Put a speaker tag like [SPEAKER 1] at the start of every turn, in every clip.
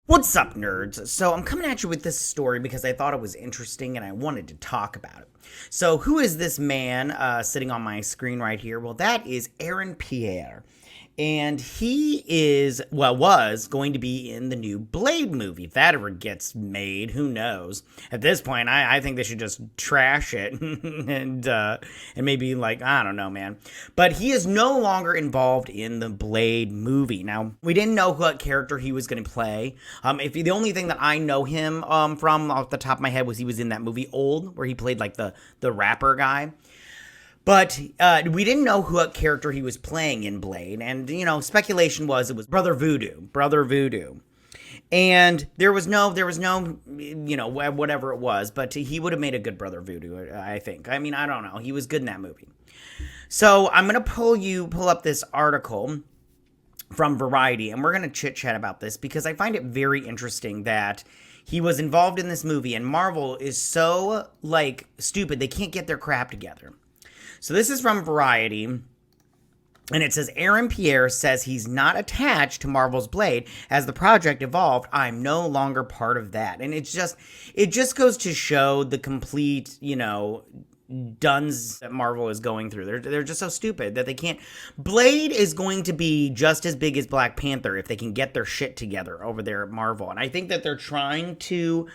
[SPEAKER 1] What's up, nerds? So I'm coming at you with this story because I thought it was interesting and I wanted to talk about it. So who is this man sitting on my screen right here? Well, that is Aaron Pierre. And he was going to be in the new Blade movie. If that ever gets made, who knows? At this point, I think they should just trash it and maybe, like, I don't know, man. But he is no longer involved in the Blade movie. Now, we didn't know what character he was going to play. If the only thing that I know him from off the top of my head was he was in that movie Old, where he played like the rapper guy. But we didn't know what character he was playing in Blade, and, speculation was it was Brother Voodoo. And there was no, whatever it was, but he would have made a good Brother Voodoo, I think. I mean, I don't know. He was good in that movie. So I'm going to pull up this article from Variety, and we're going to chit-chat about this because I find it very interesting that he was involved in this movie, and Marvel is so, stupid, they can't get their crap together. So this is from Variety, and it says, Aaron Pierre says he's not attached to Marvel's Blade. As the project evolved, I'm no longer part of that. And it just goes to show the complete, duns that Marvel is going through. They're just so stupid that they can't. Blade is going to be just as big as Black Panther if they can get their shit together over there at Marvel. And I think that they're trying to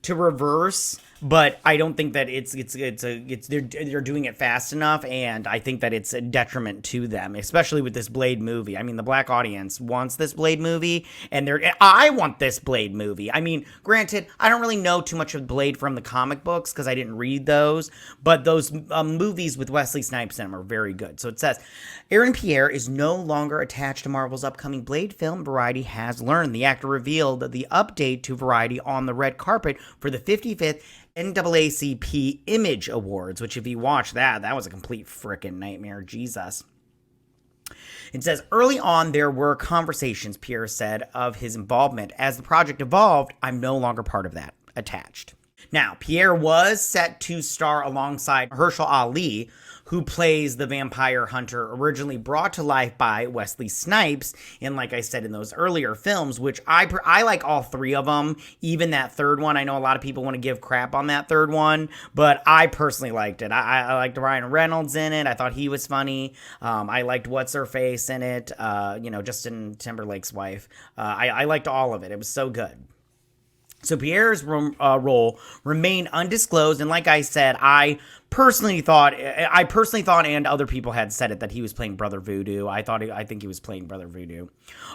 [SPEAKER 1] reverse, but I don't think that they're doing it fast enough, and I think that it's a detriment to them, especially with this Blade movie. I mean, the black audience wants this Blade movie, and I want this Blade movie. I mean, granted, I don't really know too much of Blade from the comic books because I didn't read those, but those movies with Wesley Snipes in them are very good. So it says, Aaron Pierre is no longer attached to Marvel's upcoming Blade film, Variety has learned. The actor revealed the update to Variety on the red carpet for the 55th NAACP Image Awards, which if you watch that was a complete frickin' nightmare. Jesus. It says, early on, there were conversations, Pierre said, of his involvement. As the project evolved, I'm no longer part of that, attached. Now, Pierre was set to star alongside Mahershala Ali, who plays the vampire hunter originally brought to life by Wesley Snipes in, like I said, in those earlier films, which I like all three of them, even that third one. I know a lot of people want to give crap on that third one, but I personally liked it. I liked Ryan Reynolds in it. I thought he was funny. I liked What's-Her-Face in it, Justin Timberlake's wife. I liked all of it. It was so good. So Pierre's role remained undisclosed, and like I said, I personally thought, and other people had said it, that he was playing Brother Voodoo. I think he was playing Brother Voodoo.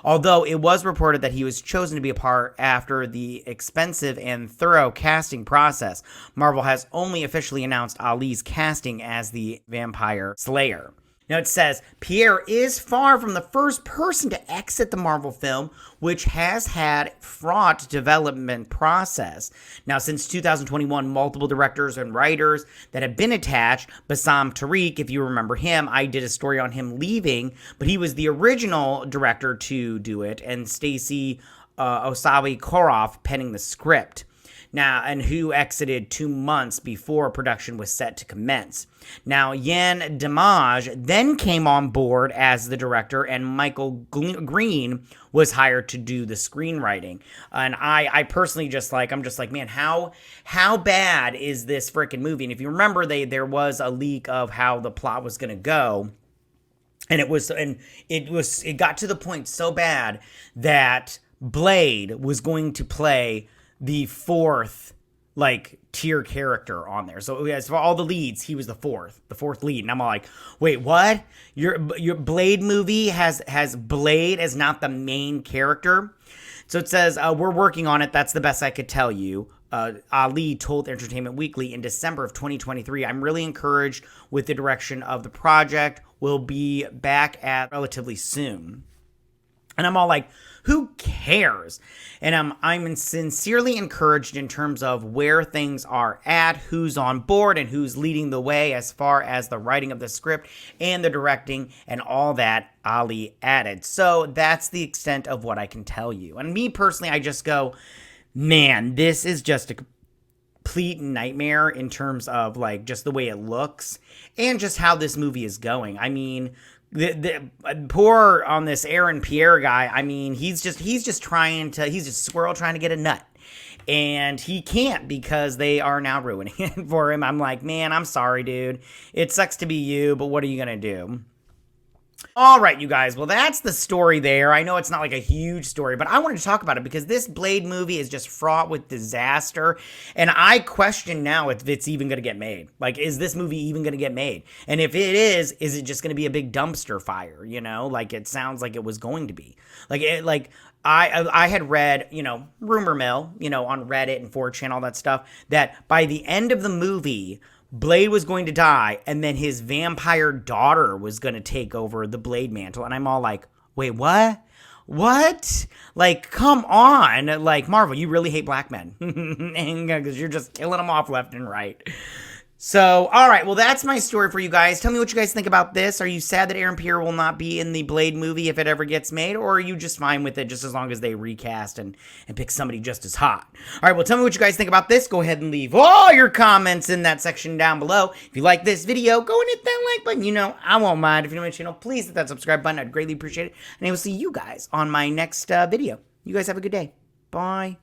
[SPEAKER 1] Although it was reported that he was chosen to be a part after the expensive and thorough casting process. Marvel has only officially announced Ali's casting as the Vampire Slayer. Now it says, Pierre is far from the first person to exit the Marvel film, which has had fraught development process. Now, since 2021, multiple directors and writers that have been attached, Bassam Tariq, if you remember him, I did a story on him leaving, but he was the original director to do it, and Stacey Osawi Koroff penning the script. Now, and who exited 2 months before production was set to commence. Now, Yann Damage then came on board as the director, and Michael Green was hired to do the screenwriting. And I personally I'm just like, man, how bad is this freaking movie? And if you remember, there was a leak of how the plot was going to go. And it got to the point so bad that Blade was going to play the fourth tier character on there. So as for all the leads, he was the fourth lead. And I'm all like, wait, what? Your Blade movie has Blade as not the main character? So it says, we're working on it. That's the best I could tell you. Ali told Entertainment Weekly in December of 2023, I'm really encouraged with the direction of the project. We'll be back at relatively soon. And I'm all like, who cares? And I'm sincerely encouraged in terms of where things are at, who's on board, and who's leading the way as far as the writing of the script and the directing and all that, Ali added. So that's the extent of what I can tell you. And me personally, I just go, man, this is just a complete nightmare in terms of just the way it looks and just how this movie is going. I mean, poor on this Aaron Pierre guy. I mean, he's just he's a squirrel trying to get a nut. And he can't because they are now ruining it for him. I'm like, man, I'm sorry, dude. It sucks to be you, but what are you going to do? All right, you guys. Well, that's the story there. I know it's not like a huge story, but I wanted to talk about it because this Blade movie is just fraught with disaster. And I question now if it's even going to get made. Like, is this movie even going to get made? And if it is it just going to be a big dumpster fire? You know, like it sounds like it was going to be. I had read, rumor mill, on Reddit and 4chan, all that stuff, that by the end of the movie, Blade was going to die, and then his vampire daughter was going to take over the Blade mantle. And I'm all like, wait, what? What? Like, come on. Like, Marvel, you really hate black men. Because you're just killing them off left and right. So, all right, well, that's my story for you guys. Tell me what you guys think about this. Are you sad that Aaron Pierre will not be in the Blade movie if it ever gets made? Or are you just fine with it just as long as they recast and pick somebody just as hot? All right, well, tell me what you guys think about this. Go ahead and leave all your comments in that section down below. If you like this video, go and hit that like button. I won't mind. If you're new to my channel, please hit that subscribe button. I'd greatly appreciate it. And I will see you guys on my next video. You guys have a good day. Bye.